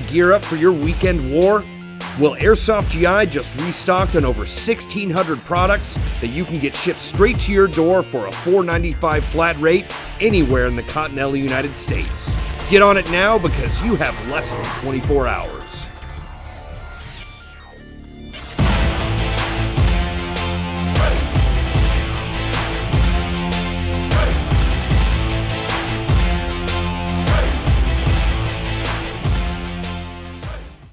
to gear up for your weekend war? Well, Airsoft GI just restocked on over 1,600 products that you can get shipped straight to your door for a $4.95 flat rate anywhere in the continental United States. Get on it now because you have less than 24 hours.